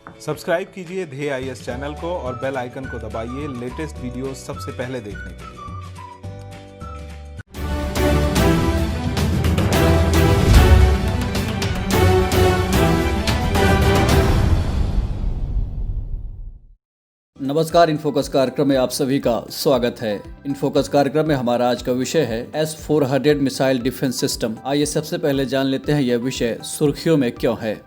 Subscribe कीजिए ध्येय IAS channel को और बेल आइकन को दबाइए लेटेस्ट वीडियो सबसे पहले देखने के लिए। नमस्कार, इनफोकस कार्यक्रम में आप सभी का स्वागत है। इनफोकस कार्यक्रम में हमारा आज का विषय है S-400 मिसाइल डिफेंस सिस्टम। आइए सबसे पहले जान लेते हैं यह विषय सुर्खियों में क्यों है।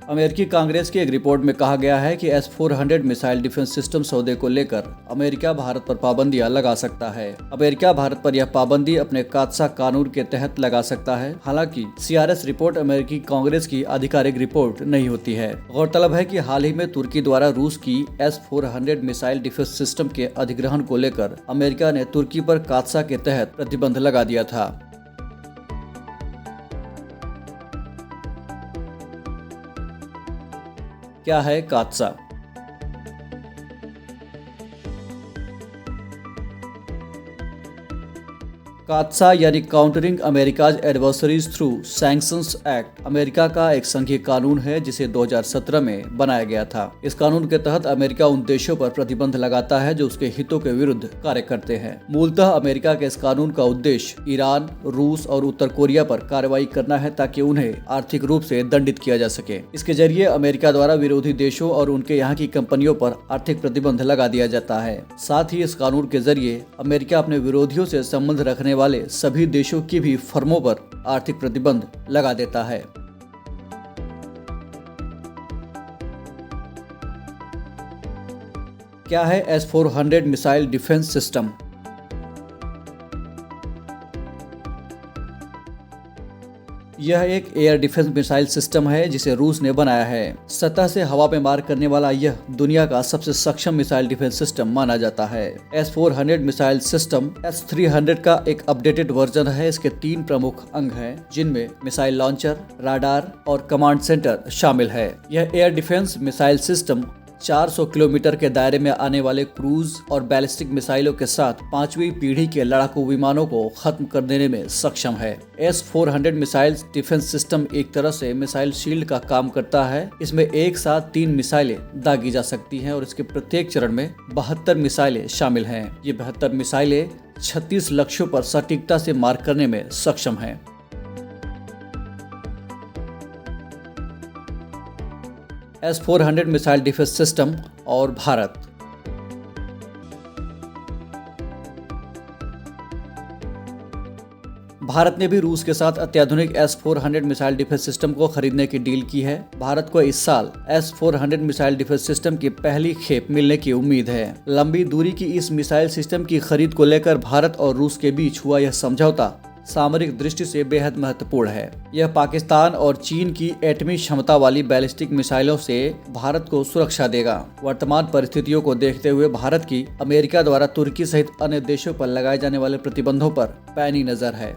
अमेरिकी कांग्रेस की एक रिपोर्ट में कहा गया है कि S-400 मिसाइल डिफेंस सिस्टम सौदे को लेकर अमेरिका भारत पर पाबंदियां लगा सकता है। अमेरिका भारत पर यह पाबंदी अपने कात्सा कानून के तहत लगा सकता है। हालांकि CRS रिपोर्ट अमेरिकी कांग्रेस की आधिकारिक रिपोर्ट नहीं होती है। गौरतलब है कि हाल ही में तुर्की द्वारा रूस की S-400 मिसाइल डिफेंस सिस्टम के अधिग्रहण को लेकर अमेरिका ने तुर्की पर कात्सा के तहत प्रतिबंध लगा दिया था। क्या है कात्सा? कात्सा यानी countering America's adversaries through sanctions act America का एक संघीय कानून है जिसे 2017 में बनाया गया था। इस कानून के तहत अमेरिका उन देशों पर प्रतिबंध लगाता है जो उसके हितों के विरुद्ध कार्य करते हैं। मूलतः अमेरिका के इस कानून का उद्देश्य ईरान, रूस और उत्तर कोरिया पर कार्रवाई करना है ताकि उन्हें आर्थिक रूप से दंडित किया जा सके। इसके जरिए अमेरिका द्वारा विरोधी देशों और उनके यहाँ की कंपनियों पर आर्थिक प्रतिबंध लगा दिया जाता है। साथ ही इस कानून के जरिए अमेरिका अपने विरोधियों से संबंध रखने वाले सभी देशों की भी फर्मों पर आर्थिक प्रतिबंध लगा देता है। क्या है S-400 मिसाइल डिफेंस सिस्टम? यह एक एयर डिफेंस मिसाइल सिस्टम है जिसे रूस ने बनाया है। सतह से हवा में मार करने वाला यह दुनिया का सबसे सक्षम मिसाइल डिफेंस सिस्टम माना जाता है। S-400 मिसाइल सिस्टम S-300 का एक अपडेटेड वर्जन है। इसके 3 प्रमुख अंग हैं जिनमें मिसाइल लॉन्चर, राडार और कमांड सेंटर शामिल है। यह air defence missile system 400 kilometre के दायरे में आने वाले क्रूज और बैलिस्टिक मिसाइलों के साथ 5वीं पीढ़ी के लड़ाकू विमानों को खत्म कर देने में सक्षम है। S-400 मिसाइल डिफेंस सिस्टम एक तरह से मिसाइल शील्ड का काम करता है। इसमें एक साथ 3 मिसाइलें दागी जा सकती हैं और इसके प्रत्येक चरण में 72 मिसाइलें शामिल हैं। ये 72 मिसाइलें 36 लक्ष्यों पर सटीकता से मार करने में सक्षम हैं। S-400 मिसाइल डिफेंस सिस्टम और भारत। भारत ने भी रूस के साथ अत्याधुनिक S-400 मिसाइल डिफेंस सिस्टम को खरीदने की डील की है। भारत को इस साल S-400 मिसाइल डिफेंस सिस्टम की पहली खेप मिलने की उम्मीद है। लंबी दूरी की इस मिसाइल सिस्टम की खरीद को लेकर भारत और रूस के बीच हुआ यह समझौता सामरिक दृष्टि से बेहद महत्वपूर्ण है। यह पाकिस्तान और चीन की एटमी क्षमता वाली बैलिस्टिक मिसाइलों से भारत को सुरक्षा देगा। वर्तमान परिस्थितियों को देखते हुए भारत की अमेरिका द्वारा तुर्की सहित अन्य देशों पर लगाए जाने वाले प्रतिबंधों पर पैनी नजर है।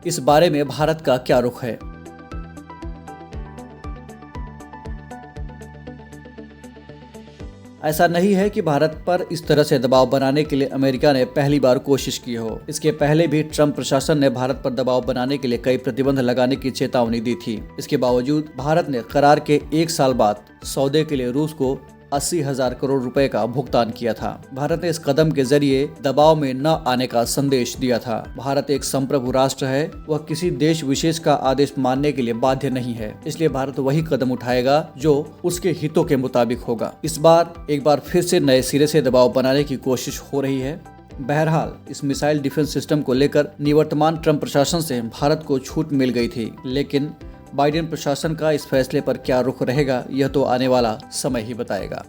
इस बारे में भारत का क्या रुख है? ऐसा नहीं है कि भारत पर इस तरह से दबाव बनाने के लिए अमेरिका ने पहली बार कोशिश की हो। इसके पहले भी ट्रंप प्रशासन ने भारत पर दबाव बनाने के लिए कई प्रतिबंध लगाने की चेतावनी दी थी। इसके बावजूद भारत ने करार के 1 साल बाद सौदे के लिए रूस को 80,000 करोड़ रुपए का भुगतान किया था। भारत ने इस कदम के जरिए दबाव में न आने का संदेश दिया था। भारत एक संप्रभु राष्ट्र है, वह किसी देश विशेष का आदेश मानने के लिए बाध्य नहीं है। इसलिए भारत वही कदम उठाएगा जो उसके हितों के मुताबिक होगा। इस बार एक बार फिर से नए सिरे से दबाव बनाने की कोशिश हो रही है। बहरहाल इस मिसाइल डिफेंस सिस्टम को लेकर निवर्तमान ट्रंप प्रशासन से भारत को छूट मिल गई थी, लेकिन बाइडेन प्रशासन का इस फैसले पर क्या रुख रहेगा यह तो आने वाला समय ही बताएगा।